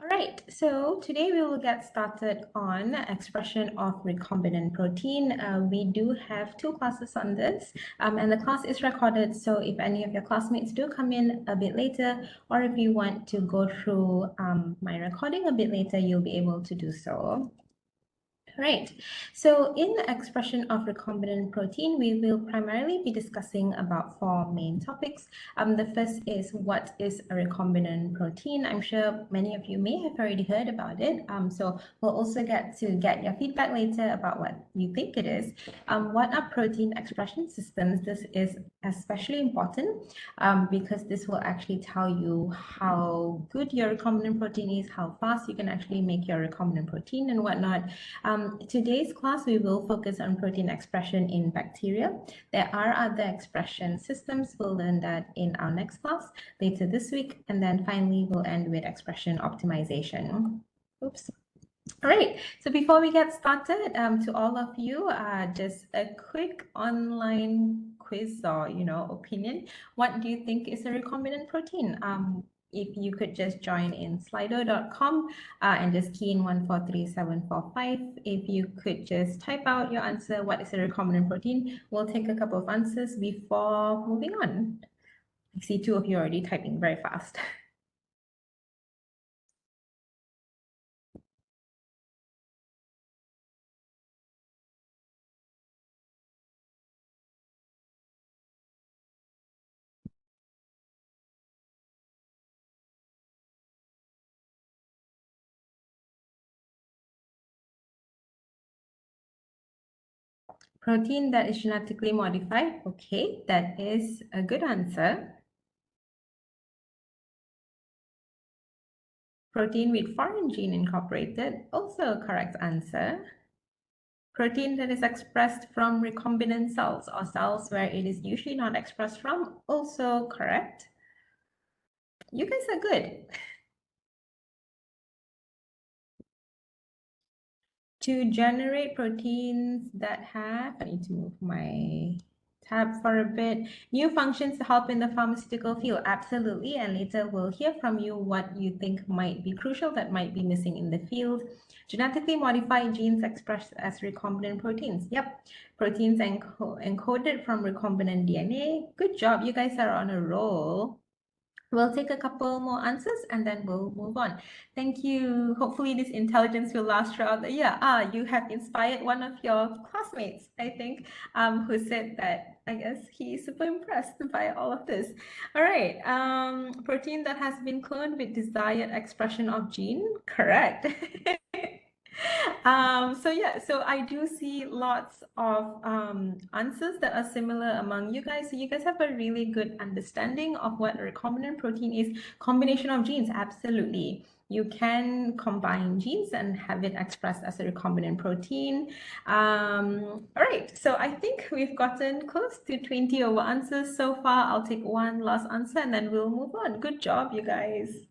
All right, so today we will get started on expression of recombinant protein. We do have two classes on this, and the class is recorded. So if any of your classmates do come in a bit later, or if you want to go through my recording a bit later, you'll be able to do so. Right, so in the expression of recombinant protein, we will primarily be discussing about four main topics. The first is what is a recombinant protein. I'm sure many of you may have already heard about it. So we'll also get your feedback later about what you think it is. What are protein expression systems? This is especially important because this will actually tell you how good your recombinant protein is, how fast you can actually make your recombinant protein and whatnot. Today's class, we will focus on protein expression in bacteria. There are other expression systems. We'll learn that in our next class later this week. And then finally, we'll end with expression optimization. Oops. All right, so before we get started, to all of you, just a quick online quiz or, opinion. What do you think is a recombinant protein? If you could just join in slido.com and just key in 143745. If you could just type out your answer, what is a recombinant protein? We'll take a couple of answers before moving on. I see two of you already typing very fast. Protein that is genetically modified. Okay, that is a good answer. Protein with foreign gene incorporated. Also a correct answer. Protein that is expressed from recombinant cells or cells where it is usually not expressed from. Also correct. You guys are good. To generate proteins that have, I need to move my tab for a bit. New functions to help in the pharmaceutical field, absolutely. And later we'll hear from you what you think might be crucial that might be missing in the field. Genetically modified genes expressed as recombinant proteins. Yep, proteins encoded from recombinant DNA. Good job, you guys are on a roll. We'll take a couple more answers and then we'll move on. Thank you. Hopefully this intelligence will last throughout the year. You have inspired one of your classmates, I think, who said that, I guess he's super impressed by all of this. All right, protein that has been cloned with desired expression of gene, correct. So I do see lots of answers that are similar among you guys. So you guys have a really good understanding of what a recombinant protein is. Combination of genes, absolutely. You can combine genes and have it expressed as a recombinant protein. All right, so I think we've gotten close to 20 over answers so far. I'll take one last answer and then we'll move on. Good job, you guys.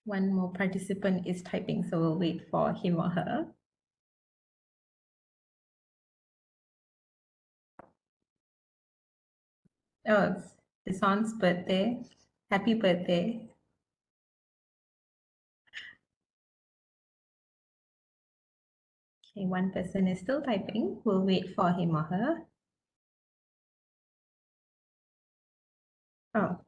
One more participant is typing, so we'll wait for him or her. Oh, it's Deshaun's birthday. Happy birthday. Okay, one person is still typing. We'll wait for him or her. Oh,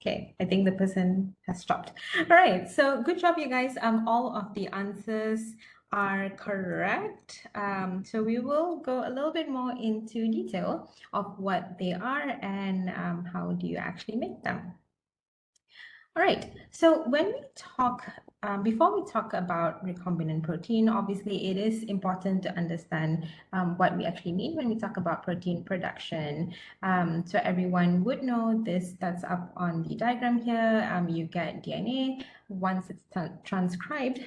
okay. I think the person has stopped. All right. So good job, you guys. All of the answers are correct. So we will go a little bit more into detail of what they are and how do you actually make them. All right, so when we talk, before we talk about recombinant protein, obviously it is important to understand what we actually mean when we talk about protein production. So everyone would know this, that's up on the diagram here. You get DNA. Once it's transcribed,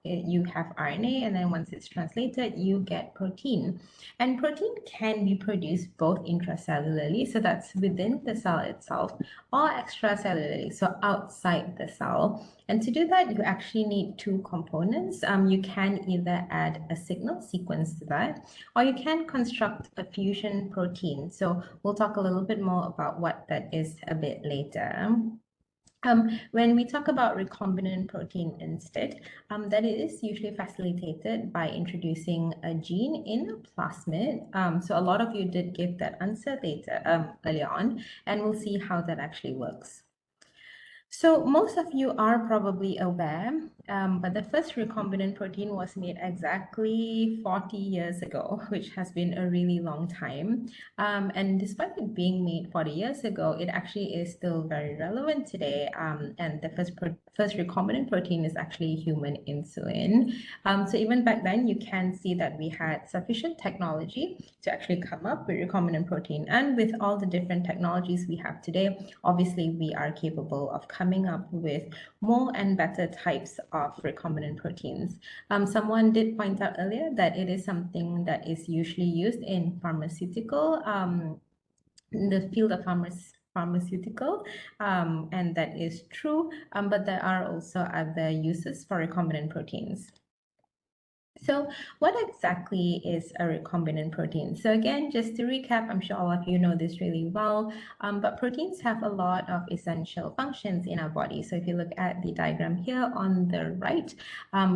you have RNA, and then once it's translated, you get protein. And protein can be produced both intracellularly, so that's within the cell itself, or extracellularly, so outside the cell. And to do that, you actually need two components. You can either add a signal sequence to that, or you can construct a fusion protein. So we'll talk a little bit more about what that is a bit later. When we talk about recombinant protein instead, that is usually facilitated by introducing a gene in a plasmid. So a lot of you did give that answer later, earlier on, and we'll see how that actually works. So most of you are probably aware, but the first recombinant protein was made exactly 40 years ago, which has been a really long time. And despite it being made 40 years ago, it actually is still very relevant today. And the first recombinant protein is actually human insulin. So even back then, you can see that we had sufficient technology to actually come up with recombinant protein. And with all the different technologies we have today, obviously we are capable of coming up with more and better types of recombinant proteins. Someone did point out earlier that it is something that is usually used in pharmaceutical, in the field of pharmaceutical, and that is true, but there are also other uses for recombinant proteins. So what exactly is a recombinant protein? So again, just to recap, I'm sure all of you know this really well, but proteins have a lot of essential functions in our body. So if you look at the diagram here on the right,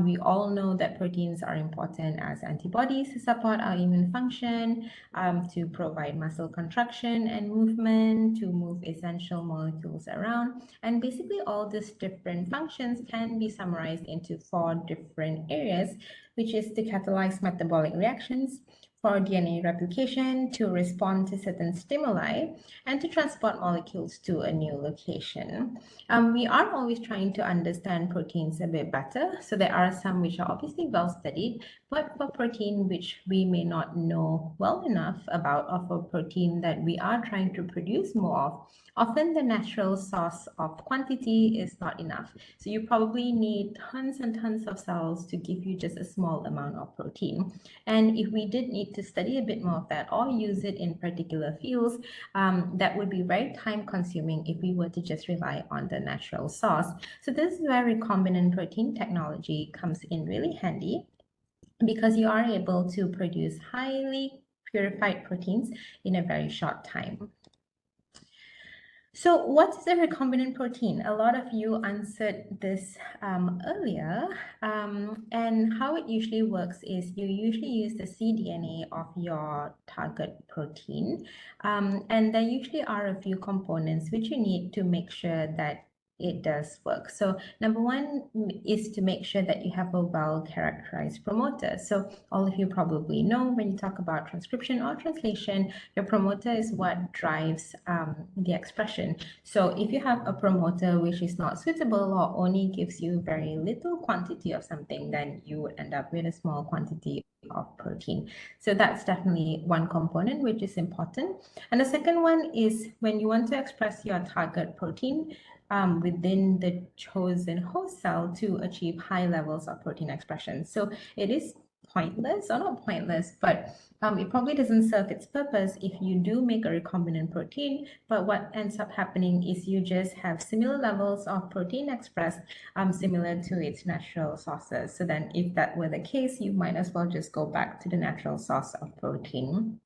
we all know that proteins are important as antibodies to support our immune function, to provide muscle contraction and movement, to move essential molecules around. And basically all these different functions can be summarized into 4 different areas, which is to catalyze metabolic reactions, for DNA replication, to respond to certain stimuli, and to transport molecules to a new location. We are always trying to understand proteins a bit better. So there are some which are obviously well studied, but for protein which we may not know well enough about, or for protein that we are trying to produce more of, often the natural source of quantity is not enough. So you probably need tons and tons of cells to give you just a small amount of protein. And if we did need to study a bit more of that or use it in particular fields, that would be very time consuming if we were to just rely on the natural source. So this is where recombinant protein technology comes in really handy, because you are able to produce highly purified proteins in a very short time. So what's a recombinant protein? A lot of you answered this earlier, and how it usually works is you usually use the cDNA of your target protein, and there usually are a few components which you need to make sure that it does work. So number one is to make sure that you have a well-characterized promoter. So all of you probably know, when you talk about transcription or translation, your promoter is what drives the expression. So if you have a promoter which is not suitable or only gives you very little quantity of something, then you would end up with a small quantity of protein. So that's definitely one component which is important. And the second one is when you want to express your target protein within the chosen host cell to achieve high levels of protein expression. So it is pointless, or not pointless, but it probably doesn't serve its purpose if you do make a recombinant protein, but what ends up happening is you just have similar levels of protein expressed, similar to its natural sources. So then if that were the case, you might as well just go back to the natural source of protein.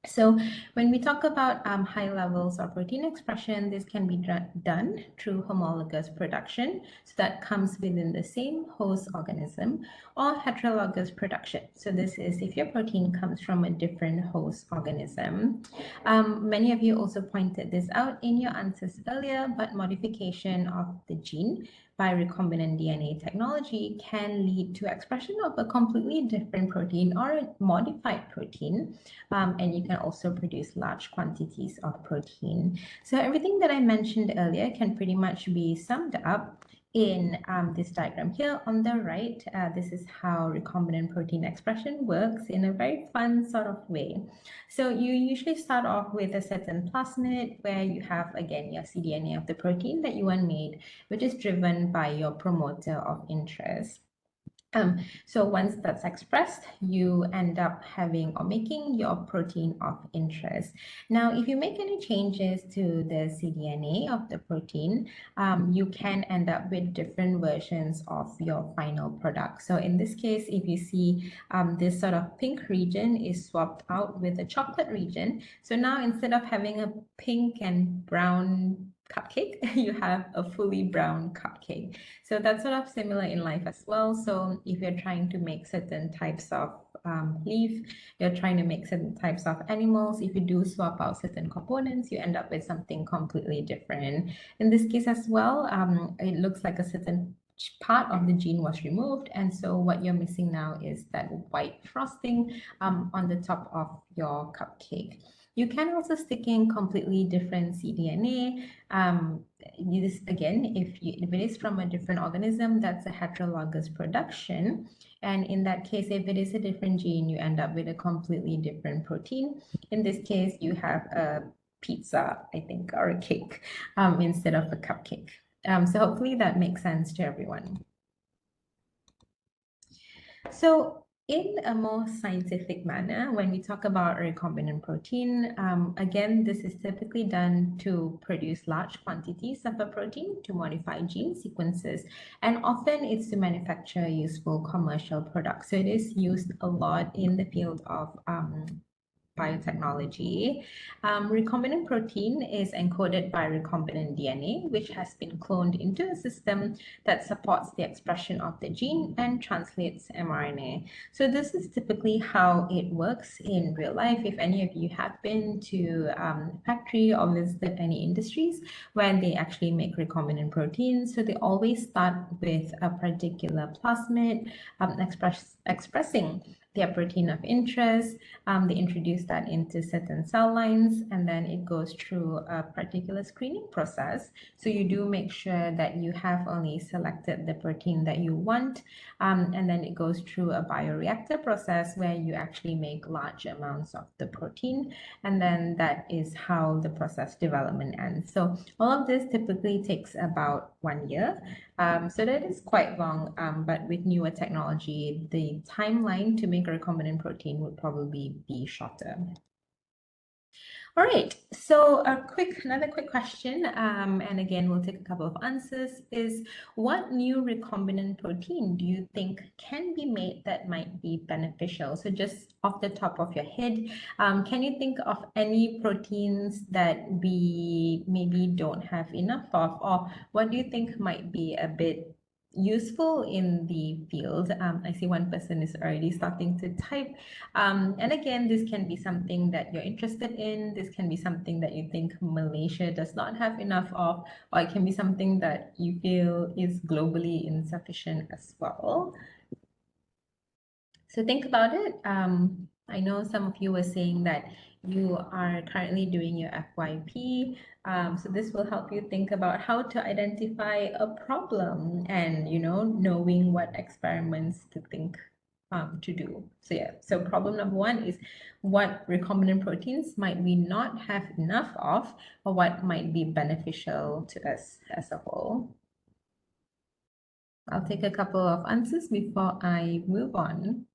So when we talk about high levels of protein expression, this can be done through homologous production. So that comes within the same host organism, or heterologous production. So this is if your protein comes from a different host organism. Many of you also pointed this out in your answers earlier, but modification of the gene by recombinant DNA technology can lead to expression of a completely different protein or a modified protein, and you can also produce large quantities of protein. So everything that I mentioned earlier can pretty much be summed up in this diagram here on the right. This is how recombinant protein expression works in a very fun sort of way. So you usually start off with a certain plasmid where you have, again, your cDNA of the protein that you want made, which is driven by your promoter of interest. So once that's expressed, you end up having or making your protein of interest. Now, if you make any changes to the cDNA of the protein, you can end up with different versions of your final product. So in this case, if you see this sort of pink region is swapped out with a chocolate region. So now instead of having a pink and brown cupcake, you have a fully brown cupcake. So that's sort of similar in life as well. So if you're trying to make certain types of leaf, you're trying to make certain types of animals, if you do swap out certain components, you end up with something completely different. In this case as well, it looks like a certain part of the gene was removed, and so what you're missing now is that white frosting on the top of your cupcake. You can also stick in completely different cDNA. This again, if it is from a different organism, that's a heterologous production. And in that case, if it is a different gene, you end up with a completely different protein. In this case, you have a pizza, I think, or a cake instead of a cupcake. So hopefully that makes sense to everyone. So in a more scientific manner, when we talk about recombinant protein, again, this is typically done to produce large quantities of a protein to modify gene sequences, and often it's to manufacture useful commercial products. So it is used a lot in the field of biotechnology. Recombinant protein is encoded by recombinant DNA, which has been cloned into a system that supports the expression of the gene and translates mRNA. So this is typically how it works in real life. If any of you have been to a factory or visited any industries where they actually make recombinant proteins, so they always start with a particular plasmid expressing their protein of interest. They introduce that into certain cell lines, and then it goes through a particular screening process. So you do make sure that you have only selected the protein that you want, and then it goes through a bioreactor process where you actually make large amounts of the protein, and then that is how the process development ends. So all of this typically takes about 1 year. So that is quite long, but with newer technology, the timeline to make a recombinant protein would probably be shorter. All right, so another quick question, and again, we'll take a couple of answers, is what new recombinant protein do you think can be made that might be beneficial? So just off the top of your head, can you think of any proteins that we maybe don't have enough of, or what do you think might be a bit useful in the field? I see one person is already starting to type. And again, this can be something that you're interested in. This can be something that you think Malaysia does not have enough of, or it can be something that you feel is globally insufficient as well. So think about it. I know some of you were saying that you are currently doing your FYP. So this will help you think about how to identify a problem and, knowing what experiments to think to do. So yeah, so problem number one is what recombinant proteins might we not have enough of, or what might be beneficial to us as a whole. I'll take a couple of answers before I move on.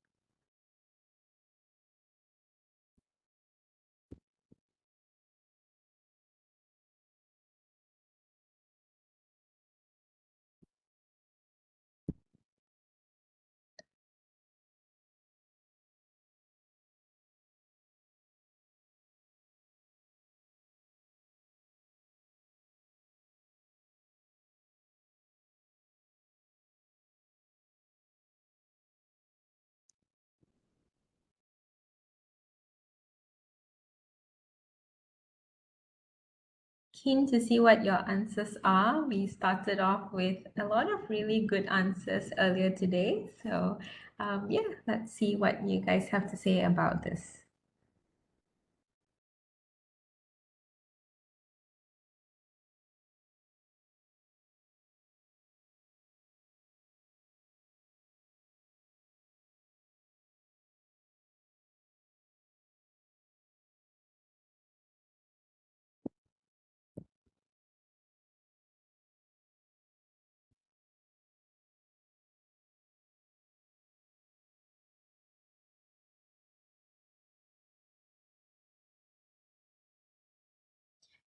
Keen to see what your answers are. We started off with a lot of really good answers earlier today. So yeah, let's see what you guys have to say about this.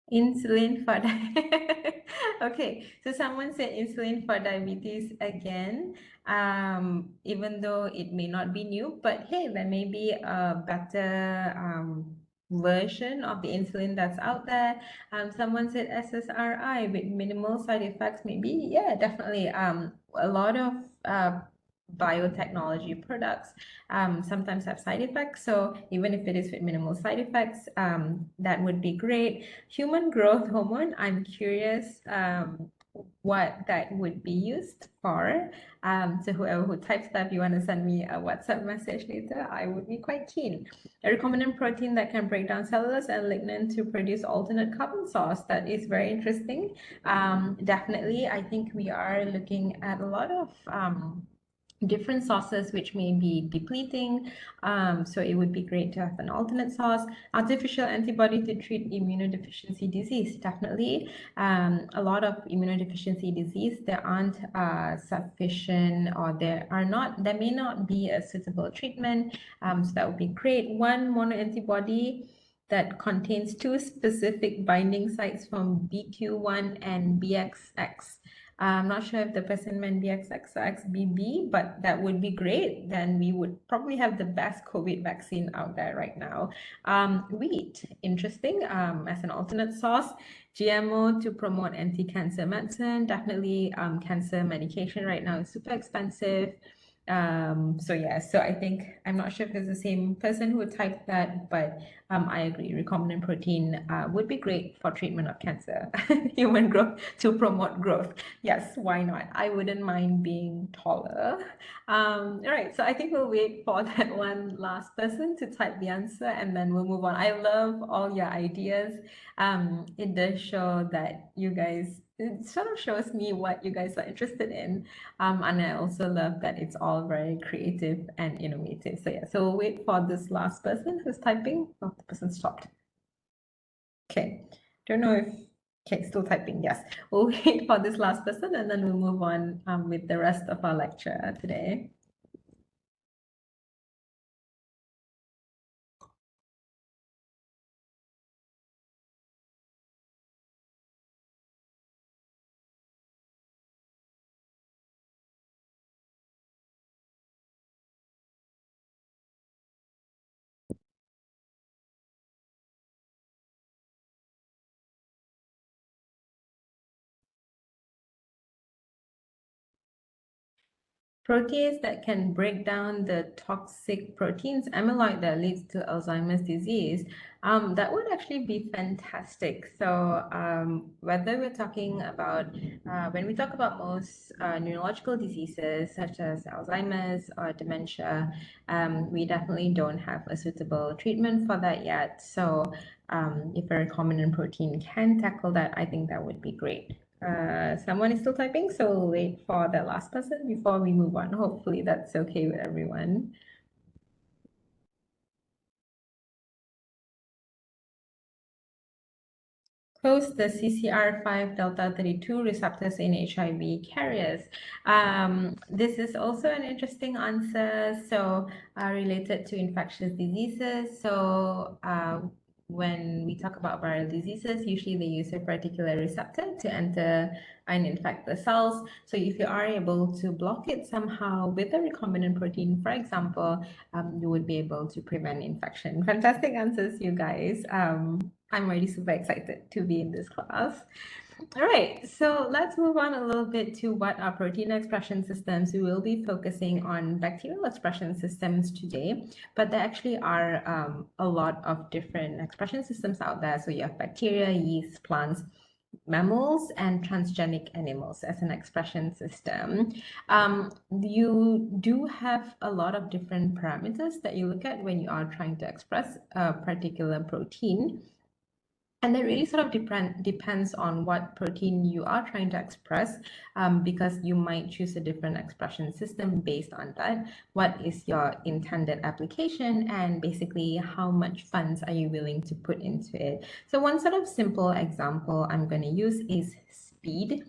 Insulin for okay, so someone said insulin for diabetes again, even though it may not be new, but hey, there may be a better version of the insulin that's out there. Someone said SSRI with minimal side effects, maybe. Yeah, definitely. A lot of biotechnology products sometimes have side effects. So even if it is with minimal side effects, that would be great. Human growth hormone, I'm curious what that would be used for. So whoever who types that, if you want to send me a WhatsApp message later, I would be quite keen. A recombinant protein that can break down cellulose and lignin to produce alternate carbon source. That is very interesting. Definitely, I think we are looking at a lot of different sources which may be depleting. So it would be great to have an alternate source. Artificial antibody to treat immunodeficiency disease, definitely. A lot of immunodeficiency disease, there aren't sufficient, or there may not be a suitable treatment. So that would be great. One monoantibody that contains two specific binding sites from BQ1 and BXX. I'm not sure if the person meant BXX or XBB, but that would be great. Then we would probably have the best COVID vaccine out there right now. Wheat, interesting, as an alternate source. GMO to promote anti-cancer medicine. Definitely, cancer medication right now is super expensive. So yeah, so I think, I'm not sure if it's the same person who typed that, but I agree. Recombinant protein would be great for treatment of cancer, human growth, to promote growth. Yes, why not? I wouldn't mind being taller. All right, so I think we'll wait for that one last person to type the answer, and then we'll move on. I love all your ideas. It does show that you guys, it sort of shows me what you guys are interested in. And I also love that it's all very creative and innovative. So yeah, so we'll wait for this last person who's typing. Oh, the person stopped. Okay, don't know if, okay, still typing, yes. We'll wait for this last person and then we'll move on with the rest of our lecture today. Protease that can break down the toxic proteins, amyloid that leads to Alzheimer's disease, that would actually be fantastic. So whether we're talking about, when we talk about most neurological diseases such as Alzheimer's or dementia, we definitely don't have a suitable treatment for that yet. So if a recombinant protein can tackle that, I think that would be great. Someone is still typing, so we'll wait for the last person before we move on. Hopefully that's okay with everyone. Close the CCR5 delta 32 receptors in HIV carriers. This is also an interesting answer. So related to infectious diseases. So when we talk about viral diseases, usually they use a particular receptor to enter and infect the cells. So if you are able to block it somehow with a recombinant protein, for example, you would be able to prevent infection. Fantastic answers, you guys. I'm really super excited to be in this class. All right, so let's move on a little bit to what are protein expression systems. We will be focusing on bacterial expression systems today, but there actually are a lot of different expression systems out there. So you have bacteria, yeast, plants, mammals, and transgenic animals as an expression system. You do have a lot of different parameters that you look at when you are trying to express a particular protein. And that really sort of depends on what protein you are trying to express, because you might choose a different expression system based on that. What is your intended application, and basically how much funds are you willing to put into it? So one sort of simple example I'm going to use is speed.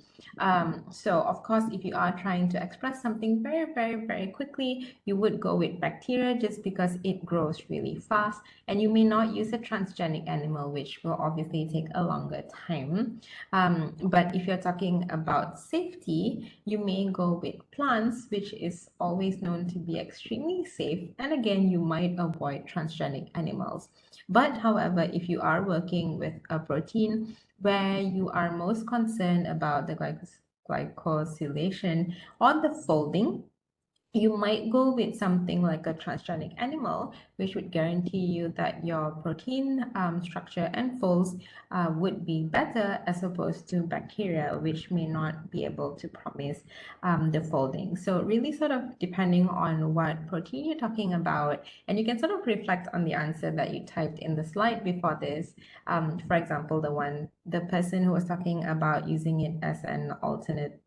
So of course, if you are trying to express something very, very, very quickly, you would go with bacteria just because it grows really fast, and you may not use a transgenic animal, which will obviously take a longer time. But if you're talking about safety, you may go with plants, which is always known to be extremely safe. And again, you might avoid transgenic animals. But however, if you are working with a protein where you are most concerned about the glycosylation or the folding, you might go with something like a transgenic animal, which would guarantee you that your protein structure and folds would be better as opposed to bacteria, which may not be able to promise the folding. So really sort of depending on what protein you're talking about, and you can sort of reflect on the answer that you typed in the slide before this. For example, the person who was talking about using it as an alternate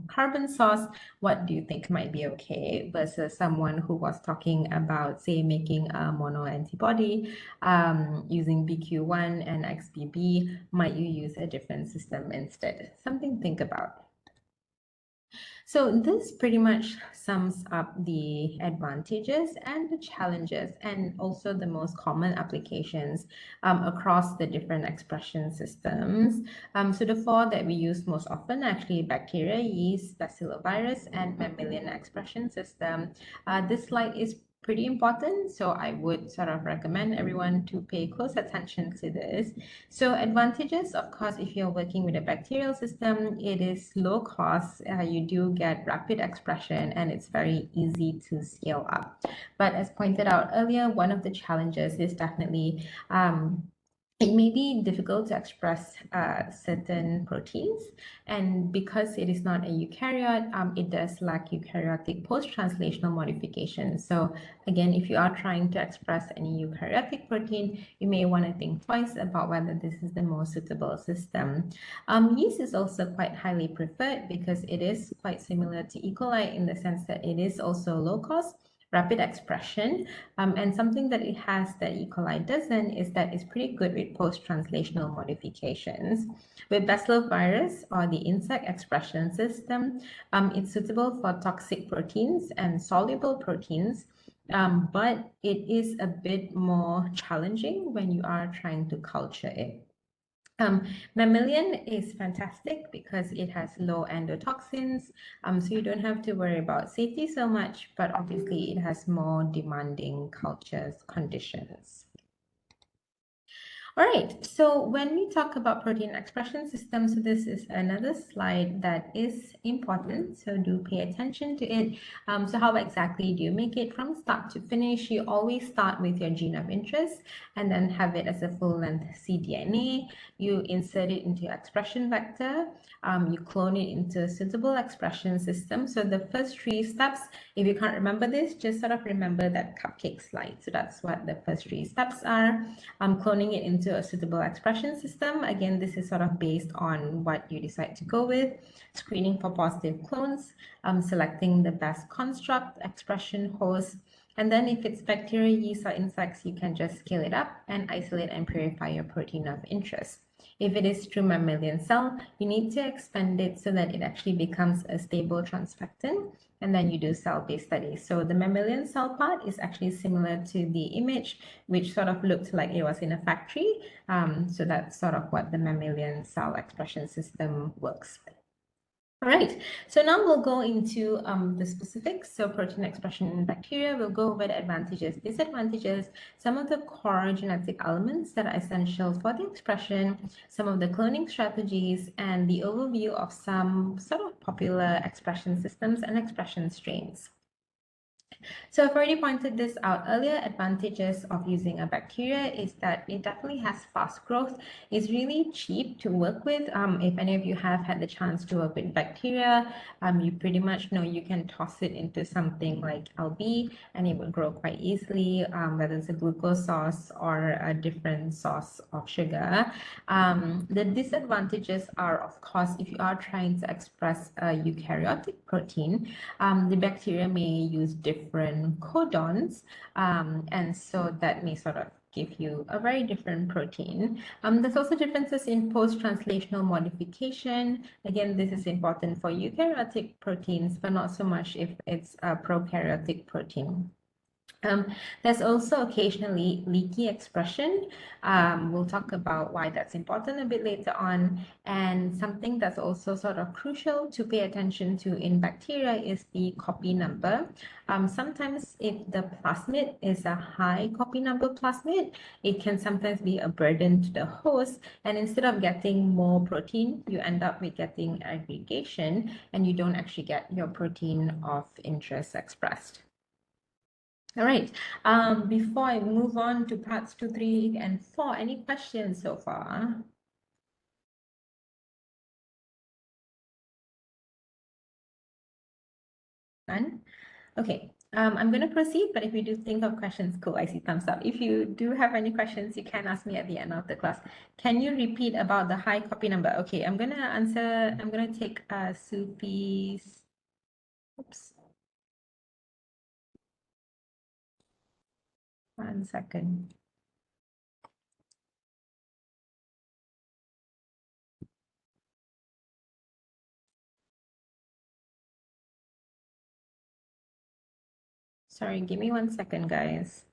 carbon source, what do you think might be okay, versus someone who was talking about, say, making a mono antibody using BQ1 and XBB? Might you use a different system instead? Something to think about. So this pretty much sums up the advantages and the challenges, and also the most common applications across the different expression systems. So the four that we use most often are actually bacteria, yeast, bacillovirus, and mammalian expression system. This slide is pretty important, so I would sort of recommend everyone to pay close attention to this. So advantages, of course, if you're working with a bacterial system, it is low cost, you do get rapid expression, and it's very easy to scale up. But as pointed out earlier, one of the challenges is definitely it may be difficult to express certain proteins, and because it is not a eukaryote, it does lack eukaryotic post-translational modification. So again, if you are trying to express any eukaryotic protein, you may want to think twice about whether this is the most suitable system. Yeast is also quite highly preferred because it is quite similar to E. coli in the sense that it is also low cost, rapid expression, and something that it has that E. coli doesn't is that it's pretty good with post-translational modifications. With bacillovirus, or the insect expression system, it's suitable for toxic proteins and soluble proteins, but it is a bit more challenging when you are trying to culture it. Mammalian is fantastic because it has low endotoxins, so you don't have to worry about safety so much, but obviously it has more demanding cultures conditions. All right, so when we talk about protein expression systems, so this is another slide that is important, so do pay attention to it. So how exactly do you make it from start to finish? You always start with your gene of interest and then have it as a full-length cDNA. You insert it into your expression vector. You clone it into a suitable expression system. So the first 3 steps, if you can't remember this, just sort of remember that cupcake slide. So that's what the first 3 steps are. Cloning it into a suitable expression system. Again, this is sort of based on what you decide to go with. Screening for positive clones, selecting the best construct, expression host, and then if it's bacteria, yeast, or insects, you can just scale it up and isolate and purify your protein of interest. If it is through mammalian cell, you need to expand it so that it actually becomes a stable transfectant, and then you do cell-based studies. So the mammalian cell part is actually similar to the image, which sort of looked like it was in a factory. So that's sort of what the mammalian cell expression system works with. All right, so now we'll go into the specifics. So protein expression in bacteria, we'll go over the advantages, disadvantages, some of the core genetic elements that are essential for the expression, some of the cloning strategies, and the overview of some sort of popular expression systems and expression strains. So I've already pointed this out earlier. Advantages of using a bacteria is that it definitely has fast growth. It's really cheap to work with. If any of you have had the chance to work with bacteria, you pretty much know you can toss it into something like LB and it will grow quite easily, whether it's a glucose source or a different source of sugar. The disadvantages are, of course, if you are trying to express a eukaryotic protein, the bacteria may use different codons, and so that may sort of give you a very different protein. There's also differences in post-translational modification. Again, this is important for eukaryotic proteins, but not so much if it's a prokaryotic protein. There's also occasionally leaky expression. We'll talk about why that's important a bit later on. And something that's also sort of crucial to pay attention to in bacteria is the copy number. Sometimes if the plasmid is a high copy number plasmid, it can sometimes be a burden to the host. And instead of getting more protein, you end up with getting aggregation and you don't actually get your protein of interest expressed. All right. Before I move on to parts 2, 3, and 4, any questions so far? None? Okay. I'm going to proceed, but if you do think of questions, cool, I see thumbs up. If you do have any questions, you can ask me at the end of the class. Can you repeat about the high copy number? Okay, I'm going to answer, I'm going to take Sufi's, oops. 1 second. Sorry, give me 1 second, guys.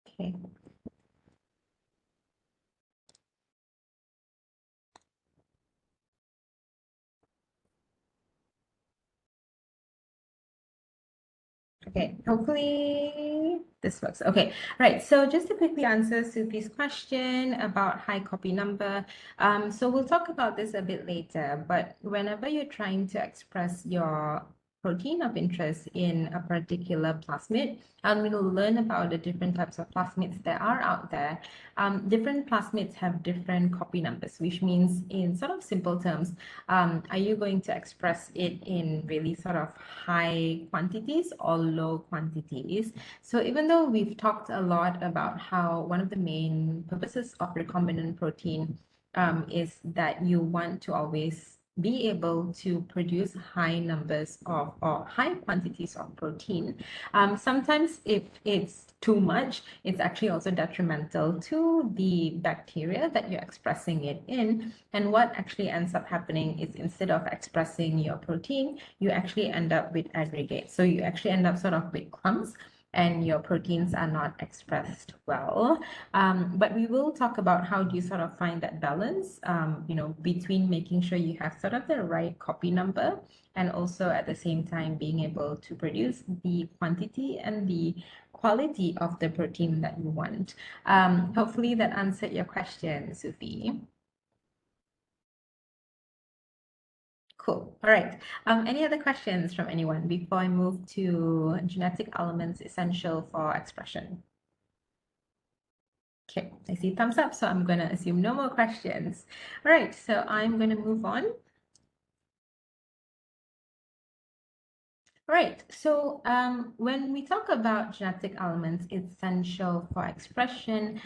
Okay. Okay, hopefully this works. Okay, right. So just to quickly answer Sufi's question about high copy number. So we'll talk about this a bit later, but whenever you're trying to express your protein of interest in a particular plasmid, and we'll learn about the different types of plasmids that are out there. Different plasmids have different copy numbers, which means in sort of simple terms, are you going to express it in really sort of high quantities or low quantities? So even though we've talked a lot about how one of the main purposes of recombinant protein is that you want to always be able to produce high numbers of or high quantities of protein. Sometimes if it's too much, it's actually also detrimental to the bacteria that you're expressing it in. And what actually ends up happening is instead of expressing your protein, you actually end up with aggregates. So you actually end up sort of with clumps and your proteins are not expressed well. But we will talk about how do you sort of find that balance, between making sure you have sort of the right copy number and also at the same time being able to produce the quantity and the quality of the protein that you want. Hopefully that answered your question, Sufi. Cool. All right. Any other questions from anyone before I move to genetic elements essential for expression? Okay, I see thumbs up, so I'm going to assume no more questions. All right, so I'm going to move on. Right. So when we talk about genetic elements essential for expression,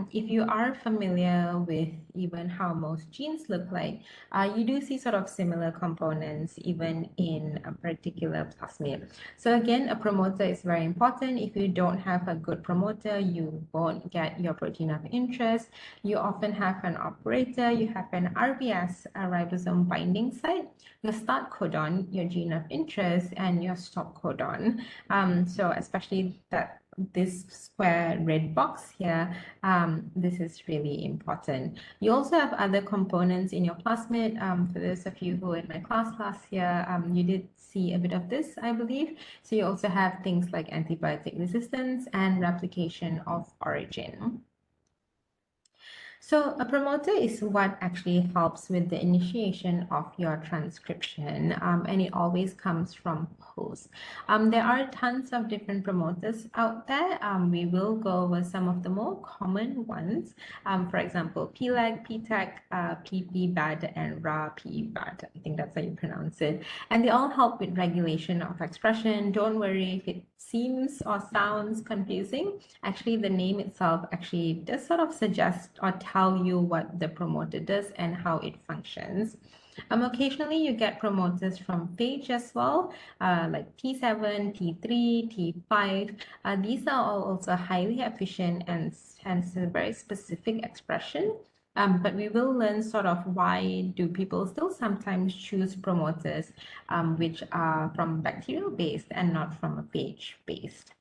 if you are familiar with even how most genes look like, you do see sort of similar components even in a particular plasmid. So again, a promoter is very important. If you don't have a good promoter, you won't get your protein of interest. You often have an operator, you have an RBS, a ribosome binding site, your start codon, your gene of interest, and your stop codon. So especially this square red box here, this is really important. You also have other components in your plasmid. For those of you who were in my class last year, you did see a bit of this, I believe. So you also have things like antibiotic resistance and replication of origin. So a promoter is what actually helps with the initiation of your transcription, and it always comes from host. There are tons of different promoters out there. We will go over some of the more common ones. For example, PLEG, PTEC, PPBAD, and RA-PBAD. I think that's how you pronounce it. And they all help with regulation of expression. Don't worry if it seems or sounds confusing, actually the name itself actually does sort of suggest or tell you what the promoter does and how it functions. Occasionally you get promoters from phage as well, like T7, T3, T5. These are all also highly efficient and hence a very specific expression. But we will learn sort of why do people still sometimes choose promoters which are from bacterial based and not from a phage based.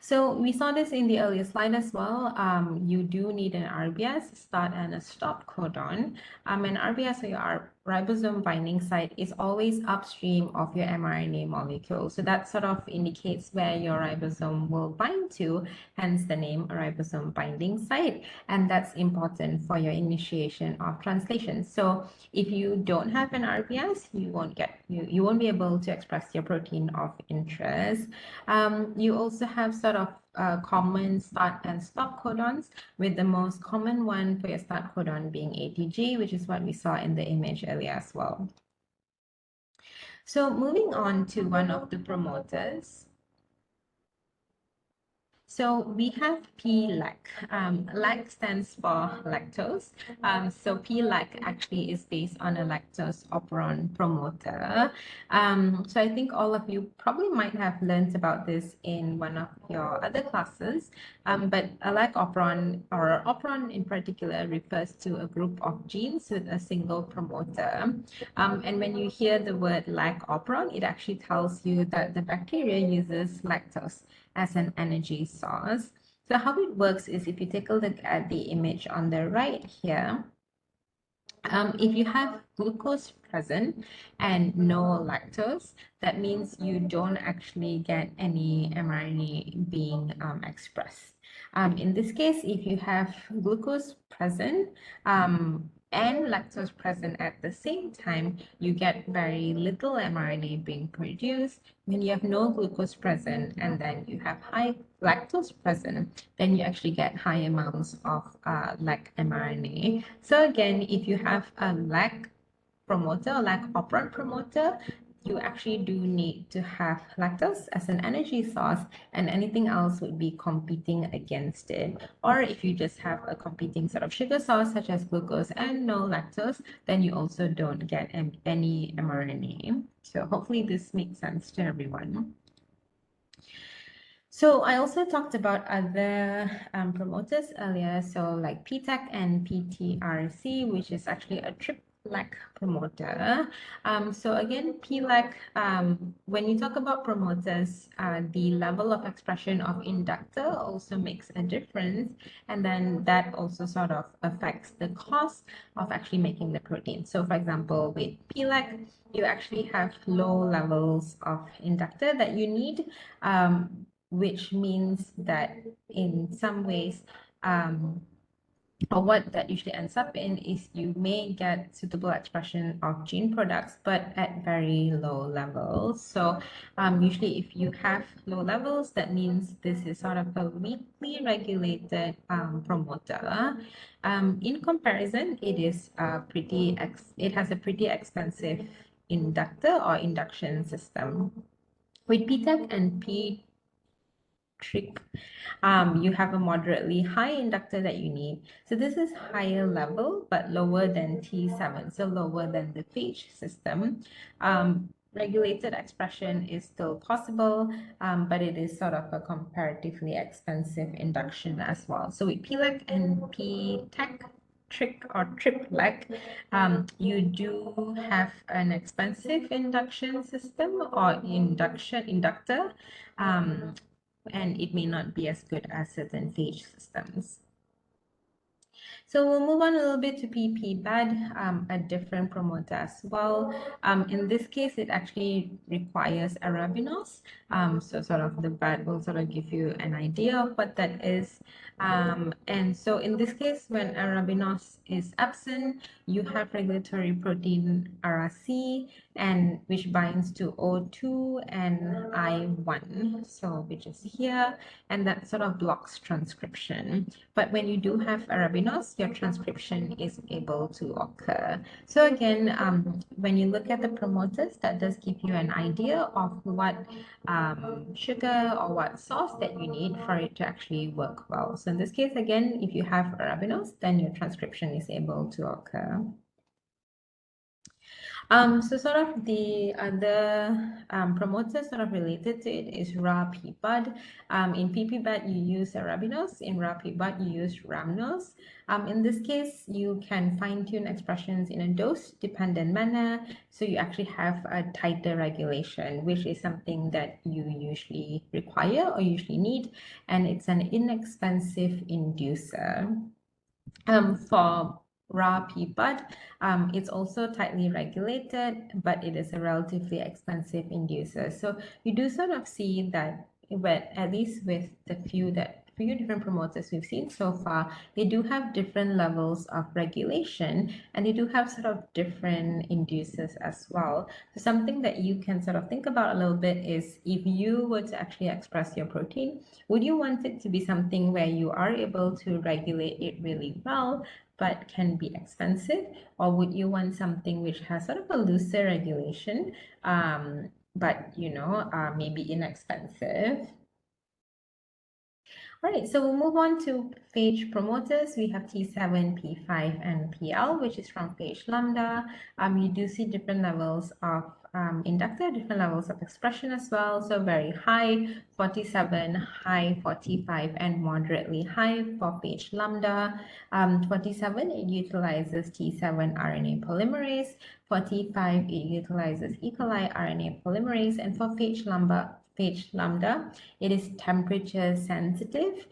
So we saw this in the earlier slide as well. You do need an RBS, start and a stop codon. An RBS, or your ribosome binding site, is always upstream of your mRNA molecule. So that sort of indicates where your ribosome will bind to, hence the name ribosome binding site. And that's important for your initiation of translation. So if you don't have an RBS, you won't be able to express your protein of interest. You also have sort of common start and stop codons, with the most common one for your start codon being ATG, which is what we saw in the image earlier as well. So moving on to one of the promoters. So we have PLAC. LAC stands for lactose. So PLAC actually is based on a lactose operon promoter. So I think all of you probably might have learned about this in one of your other classes. But a LAC operon, or operon in particular, refers to a group of genes with a single promoter. And when you hear the word LAC operon, it actually tells you that the bacteria uses lactose as an energy source. So how it works is, if you take a look at the image on the right here, if you have glucose present and no lactose, that means you don't actually get any mRNA being expressed. In this case, if you have glucose present and lactose present at the same time, you get very little mRNA being produced. When you have no glucose present and then you have high lactose present, then you actually get high amounts of LAC mRNA. So again, if you have a LAC promoter, LAC operant promoter, you actually do need to have lactose as an energy source, and anything else would be competing against it. Or if you just have a competing sort of sugar source such as glucose and no lactose, then you also don't get any mRNA. So hopefully this makes sense to everyone. So I also talked about other promoters earlier, so like PTAC and PTRC, which is actually a triplet promoter. So again, PLAC, when you talk about promoters, the level of expression of inductor also makes a difference, and then that also sort of affects the cost of actually making the protein. So for example, with PLAC, you actually have low levels of inductor that you need, which means that in some ways, or what that usually ends up in is you may get suitable expression of gene products, but at very low levels. So usually if you have low levels, that means this is sort of a weakly regulated promoter. In comparison, it is it has a pretty expensive inductor or induction system. With PTEC and trick, you have a moderately high inductor that you need. So this is higher level, but lower than T7, so lower than the phage system. Regulated expression is still possible, but it is sort of a comparatively expensive induction as well. So with PLEC and PTEC, trick or triplet, you do have an expensive induction system or inductor, and it may not be as good as certain phage systems. So we'll move on a little bit to PP-BAD, a different promoter as well. In this case, it actually requires arabinose. So sort of the BAD will sort of give you an idea of what that is. And so in this case, when arabinose is absent, you have regulatory protein RRC, and which binds to O2 and I1, so which is here, and that sort of blocks transcription. But when you do have arabinose, your transcription is able to occur. So again, when you look at the promoters, that does give you an idea of what sugar or what sauce that you need for it to actually work well. So in this case, again, if you have arabinose, then your transcription is able to occur. So sort of the other promoters sort of related to it is raw pea bud. In pea bud, you use arabinose. In raw pea bud, you use rhamnose. In this case, you can fine-tune expressions in a dose-dependent manner, so you actually have a tighter regulation, which is something that you usually require or usually need, and it's an inexpensive inducer. For raw pea bud, it's also tightly regulated, but it is a relatively expensive inducer. So you do sort of see that, but at least with the few different promoters we've seen so far, they do have different levels of regulation, and they do have sort of different inducers as well. So something that you can sort of think about a little bit is, if you were to actually express your protein, would you want it to be something where you are able to regulate it really well, but can be expensive? Or would you want something which has sort of a looser regulation, but maybe inexpensive? All right, so we'll move on to phage promoters. We have T7, P5, and PL, which is from phage lambda. You do see different levels of inductor, different levels of expression as well. So very high, 47, high, 45, and moderately high for phage lambda. 47, it utilizes T7 RNA polymerase. 45, it utilizes E. coli RNA polymerase. And for phage lambda, it is temperature sensitive,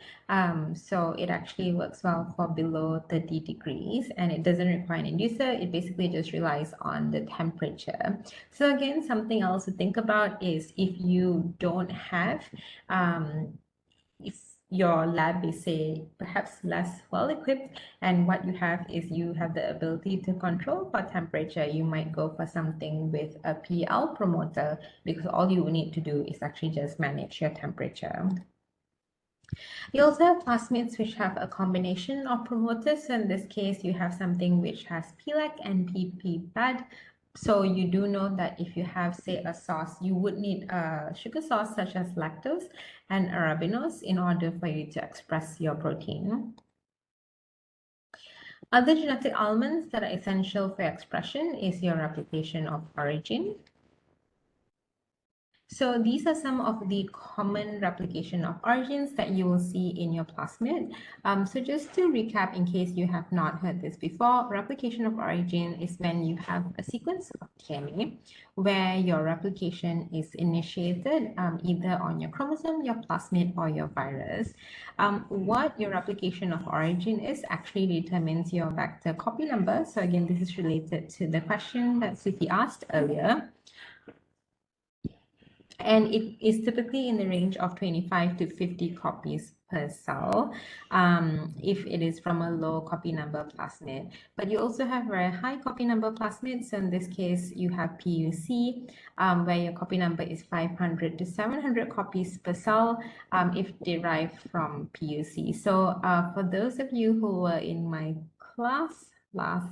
so it actually works well for below 30 degrees, and it doesn't require an inducer. It basically just relies on the temperature. So again, something else to think about is, if you don't have if your lab is, say, perhaps less well equipped, and what you have is you have the ability to control for temperature, you might go for something with a PL promoter, because all you need to do is actually just manage your temperature. You also have plasmids which have a combination of promoters. So in this case, you have something which has PLEC and PP-BAD. So you do know that if you have, say, a sauce, you would need a sugar sauce such as lactose and arabinose in order for you to express your protein. Other genetic elements that are essential for expression is your replication of origin. So these are some of the common replication of origins that you will see in your plasmid. So just to recap, in case you have not heard this before, replication of origin is when you have a sequence of DNA where your replication is initiated either on your chromosome, your plasmid, or your virus. What your replication of origin is actually determines your vector copy number. So again, this is related to the question that Suki asked earlier. And it is typically in the range of 25 to 50 copies per cell if it is from a low copy number plasmid. But you also have very high copy number plasmids. So in this case, you have PUC, where your copy number is 500 to 700 copies per cell if derived from PUC. So for those of you who were in my class last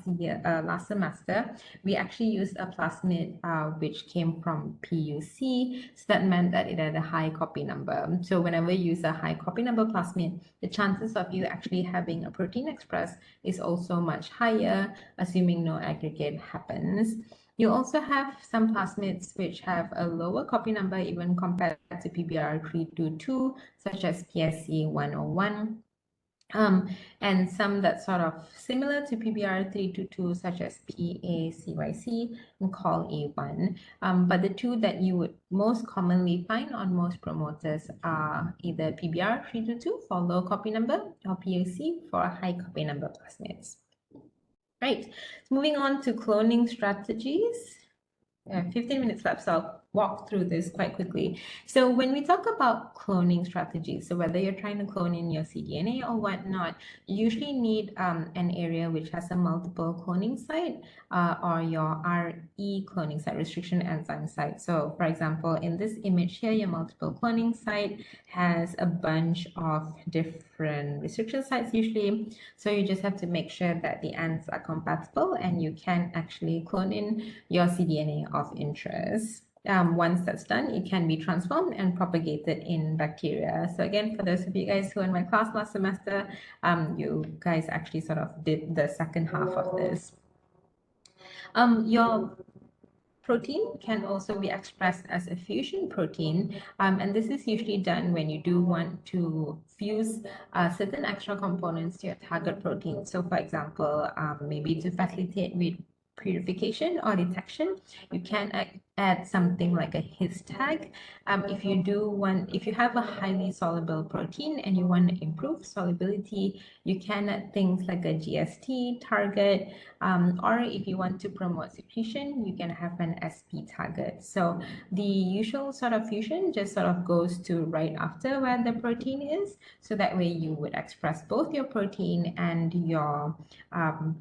semester, we actually used a plasmid which came from PUC. So that meant that it had a high copy number. So whenever you use a high copy number plasmid, the chances of you actually having a protein expressed is also much higher, assuming no aggregate happens. You also have some plasmids which have a lower copy number even compared to PBR322, such as PSC101. And some that sort of similar to PBR322, such as PACYC and COL-A1. But the two that you would most commonly find on most promoters are either PBR322 for low copy number or PAC for high copy number plasmids. Right, so moving on to cloning strategies. 15 minutes left, so I'll walk through this quite quickly. So when we talk about cloning strategies, so whether you're trying to clone in your cDNA or whatnot, you usually need an area which has a multiple cloning site or your RE cloning site, restriction enzyme site. So for example, in this image here, your multiple cloning site has a bunch of different restriction sites usually. So you just have to make sure that the ends are compatible and you can actually clone in your cDNA of interest. Once that's done, it can be transformed and propagated in bacteria. So again, for those of you guys who were in my class last semester, you guys actually sort of did the second half of this. Your protein can also be expressed as a fusion protein, and this is usually done when you do want to fuse certain extra components to your target protein. So for example, maybe to facilitate with purification or detection, you can add something like a his tag. If you have a highly soluble protein and you want to improve solubility, you can add things like a GST target, or if you want to promote secretion, you can have an SP target. So the usual sort of fusion just sort of goes to right after where the protein is. So that way you would express both your protein and your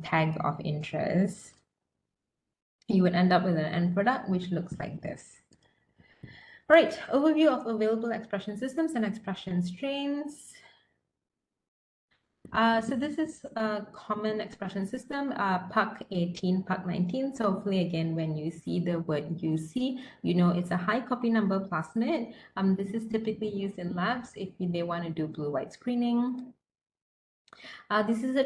tag of interest. You would end up with an end product which looks like this. All right, overview of available expression systems and expression strains. So this is a common expression system, PUC18, PUC19. So hopefully, again, when you see the word UC, you know it's a high copy number plasmid. This is typically used in labs if they want to do blue-white screening. This is a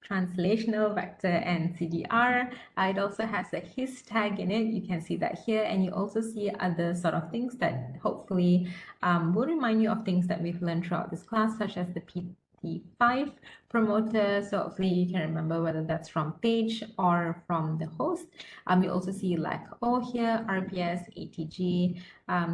translational vector and CDR. It also has a his tag in it. You can see that here, and you also see other sort of things that hopefully will remind you of things that we've learned throughout this class, such as the PT5 promoter. So hopefully you can remember whether that's from page or from the host. You also see like O here, RBS, ATG.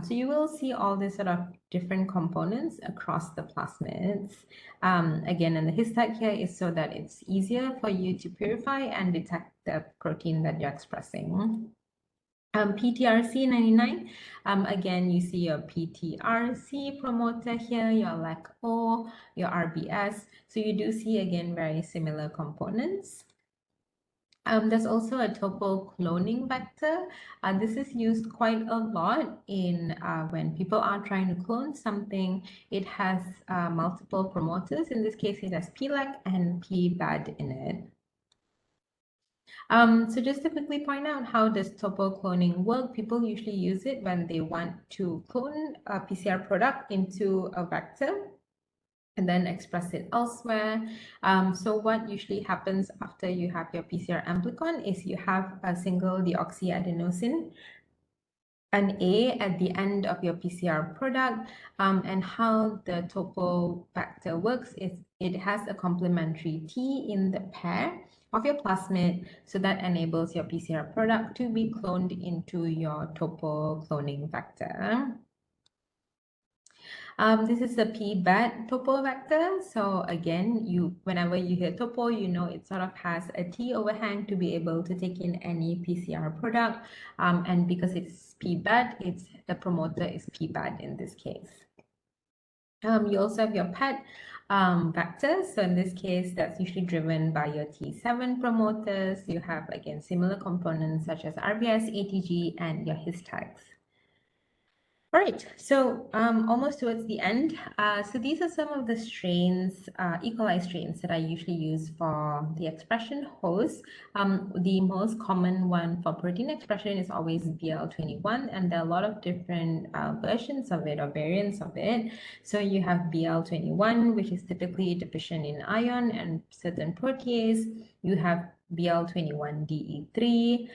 So you will see all these sort of different components across the plasmids. Again, and the his tag here is so that it's easier for you to purify and detect the protein that you're expressing. PTRC99, again, you see your PTRC promoter here, your LAC-O, your RBS. So you do see, again, very similar components. There's also a topo cloning vector. This is used quite a lot in when people are trying to clone something. It has multiple promoters. In this case, it has PLAC and PBAD in it. So just to quickly point out how does topo cloning work, people usually use it when they want to clone a PCR product into a vector and then express it elsewhere. So what usually happens after you have your PCR amplicon is you have a single deoxyadenosine, an A at the end of your PCR product, and how the topo vector works is it has a complementary T in the pair of your plasmid, so that enables your PCR product to be cloned into your topo cloning vector. This is the PBAD topo vector. So again, whenever you hear topo, you know it sort of has a T overhang to be able to take in any PCR product. And because it's PBAD, the promoter is PBAD in this case. You also have your PET vectors. So in this case, that's usually driven by your T7 promoters. You have, again, similar components such as RBS, ATG, and your his tags. All right, so almost towards the end. So these are some of the strains, E. coli strains that I usually use for the expression host. The most common one for protein expression is always BL21, and there are a lot of different versions of it or variants of it. So you have BL21, which is typically deficient in iron and certain protease. You have BL21DE3,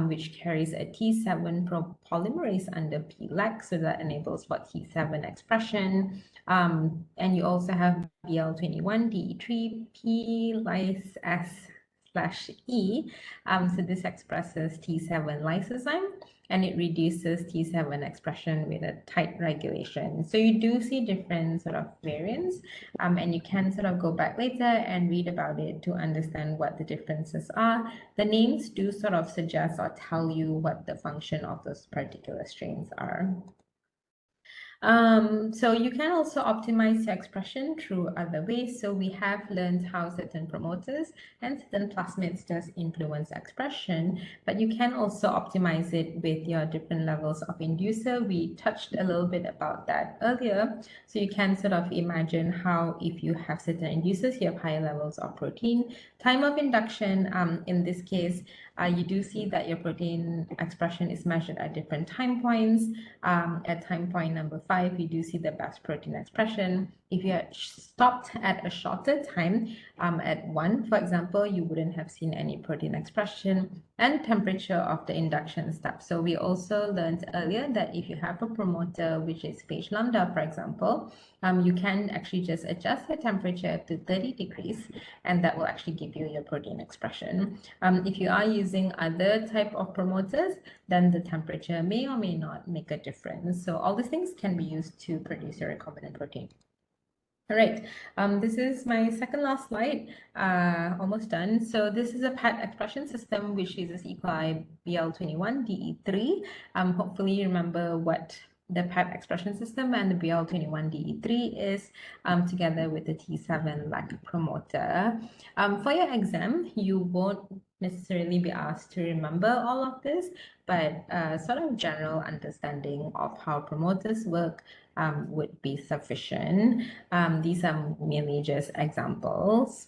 which carries a T7 polymerase under PLAC, so that enables for T7 expression. And you also have BL21DE3P lyase S T7/E. So this expresses T7 lysozyme, and it reduces T7 expression with a tight regulation. So you do see different sort of variants, and you can sort of go back later and read about it to understand what the differences are. The names do sort of suggest or tell you what the function of those particular strains are. So you can also optimize your expression through other ways. So we have learned how certain promoters and certain plasmids does influence expression, but you can also optimize it with your different levels of inducer. We touched a little bit about that earlier. So you can sort of imagine how if you have certain inducers, you have higher levels of protein. Time of induction, in this case, you do see that your protein expression is measured at different time points. At time point number 5, you do see the best protein expression. If you had stopped at a shorter time, at 1, for example, you wouldn't have seen any protein expression, and temperature of the induction step. So we also learned earlier that if you have a promoter, which is phage lambda, for example, you can actually just adjust the temperature to 30 degrees, and that will actually give you your protein expression. If you are using other type of promoters, then the temperature may or may not make a difference. So all these things can be used to produce your recombinant protein. All right, this is my second last slide, almost done. So this is a PET expression system which uses E. coli BL21DE3. Hopefully you remember what the PET expression system and the BL21DE3 is, together with the T7 LAC promoter. For your exam, you won't necessarily be asked to remember all of this, but sort of general understanding of how promoters work would be sufficient. These are merely just examples.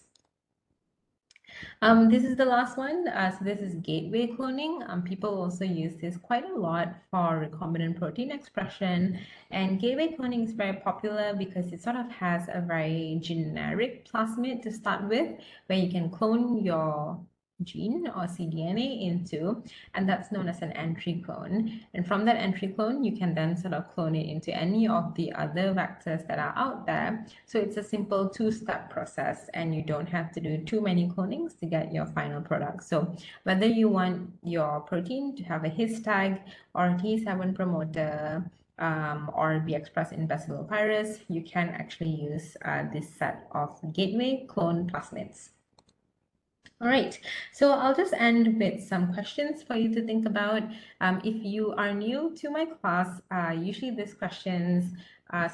This is the last one. So this is gateway cloning. People also use this quite a lot for recombinant protein expression. And gateway cloning is very popular because it sort of has a very generic plasmid to start with, where you can clone your gene or cDNA into, and that's known as an entry clone. And from that entry clone, you can then sort of clone it into any of the other vectors that are out there. So it's a simple 2-step process, and you don't have to do too many clonings to get your final product. So whether you want your protein to have a his tag or a T7 promoter, or be expressed in bacillopyrus, you can actually use this set of gateway clone plasmids. All right, so I'll just end with some questions for you to think about. If you are new to my class, usually these questions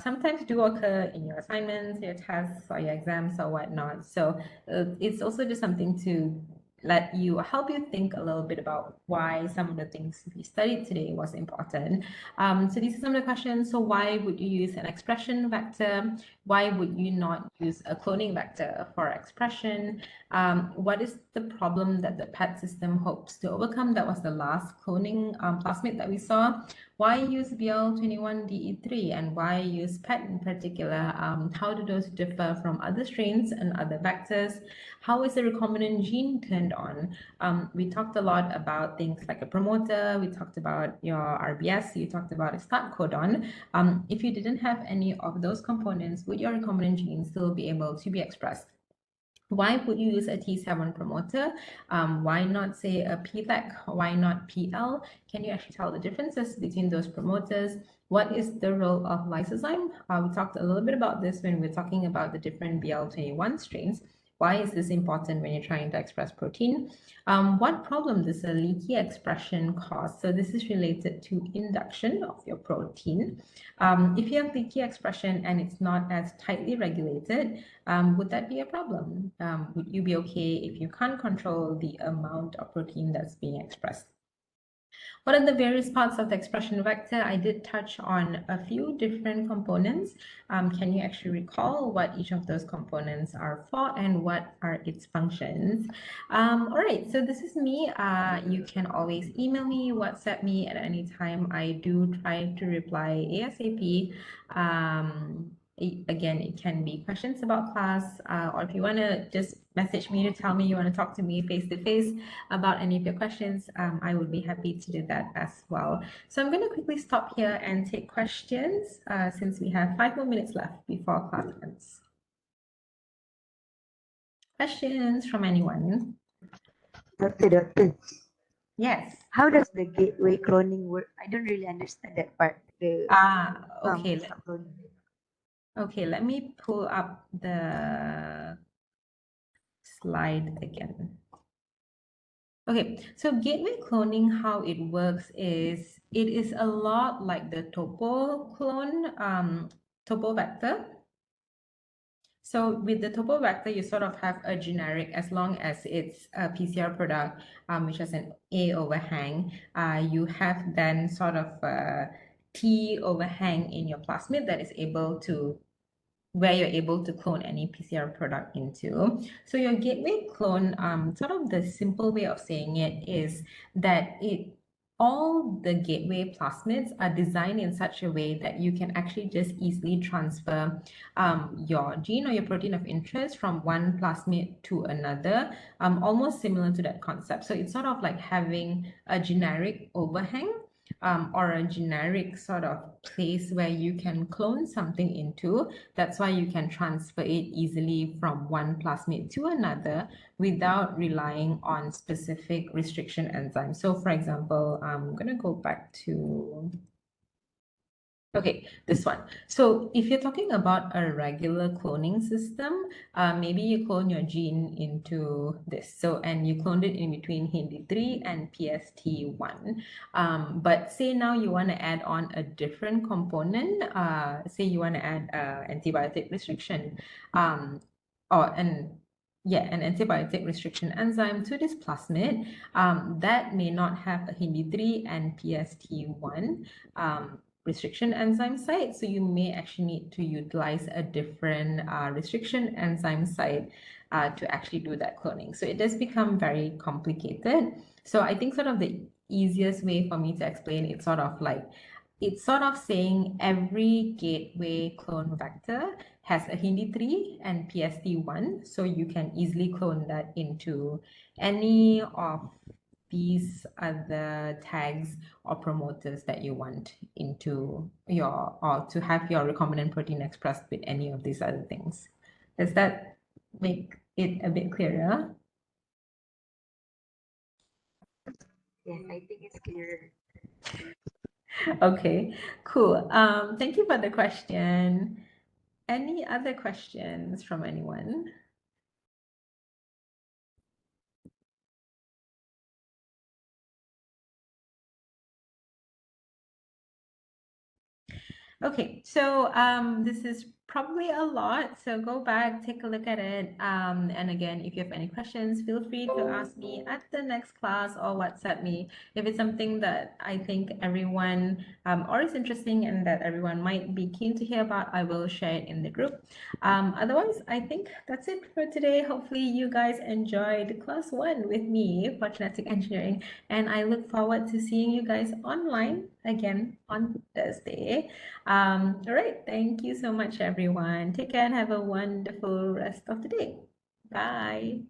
sometimes do occur in your assignments, your tests, or your exams or whatnot. So it's also just something to help you think a little bit about why some of the things we studied today was important. So these are some of the questions. So why would you use an expression vector? Why would you not use a cloning vector for expression? What is the problem that the PET system hopes to overcome? That was the last cloning plasmid that we saw. Why use BL21DE3 and why use PET in particular? How do those differ from other strains and other vectors? How is the recombinant gene turned on? We talked a lot about things like a promoter. We talked about your RBS. You talked about a start codon. If you didn't have any of those components, would your recombinant gene still be able to be expressed? Why would you use a T7 promoter? Why not say a PLEC? Why not PL? Can you actually tell the differences between those promoters? What is the role of lysozyme? We talked a little bit about this when we were talking about the different BL21 strains. Why is this important when you're trying to express protein? What problem does a leaky expression cause? So this is related to induction of your protein. If you have leaky expression and it's not as tightly regulated, would that be a problem? Would you be okay if you can't control the amount of protein that's being expressed? What are the various parts of the expression vector? I did touch on a few different components. Can you actually recall what each of those components are for and what are its functions? All right, so this is me. You can always email me, WhatsApp me at any time. I do try to reply ASAP. Again, it can be questions about class, or if you want to just message me to tell me you want to talk to me face to face about any of your questions, I would be happy to do that as well. So I'm going to quickly stop here and take questions since we have 5 more minutes left before class ends. Questions from anyone? Doctor. Yes. How does the gateway cloning work? I don't really understand that part. The Okay. stop cloning. Okay, let me pull up the slide again. Okay, so gateway cloning, how it works is it is a lot like the topo clone, topo vector. So with the topo vector, you sort of have a generic as long as it's a PCR product, which has an A overhang. You have then sort of a T overhang in your plasmid that is able to where you're able to clone any PCR product into. So your gateway clone, sort of the simple way of saying it is that all the gateway plasmids are designed in such a way that you can actually just easily transfer your gene or your protein of interest from one plasmid to another, almost similar to that concept. So it's sort of like having a generic overhang or a generic sort of place where you can clone something into. That's why you can transfer it easily from one plasmid to another without relying on specific restriction enzymes. So for example, I'm going to go back to okay, this one. So if you're talking about a regular cloning system, maybe you clone your gene into this. So, and you cloned it in between Hindi3 and PST1. But say now you want to add on a different component, say you want to add antibiotic restriction, or an antibiotic restriction enzyme to this plasmid, that may not have a Hindi3 and PST1 restriction enzyme site. So you may actually need to utilize a different restriction enzyme site to actually do that cloning. So it does become very complicated. So I think sort of the easiest way for me to explain it's sort of saying every gateway clone vector has a Hindi3 and PST1. So you can easily clone that into any of these are the tags or promoters that you want into your or to have your recombinant protein expressed with any of these other things. Does that make it a bit clearer? Yes, I think it's clearer. Okay, cool. Thank you for the question. Any other questions from anyone? Okay, so this is probably a lot, so go back, take a look at it. And again, if you have any questions, feel free to ask me at the next class or WhatsApp me. If it's something that I think everyone or is interesting and that everyone might be keen to hear about, I will share it in the group. Otherwise, I think that's it for today. Hopefully you guys enjoyed class 1 with me for genetic engineering, and I look forward to seeing you guys online again on Thursday. All right. Thank you so much, everyone. Take care and have a wonderful rest of the day. Bye.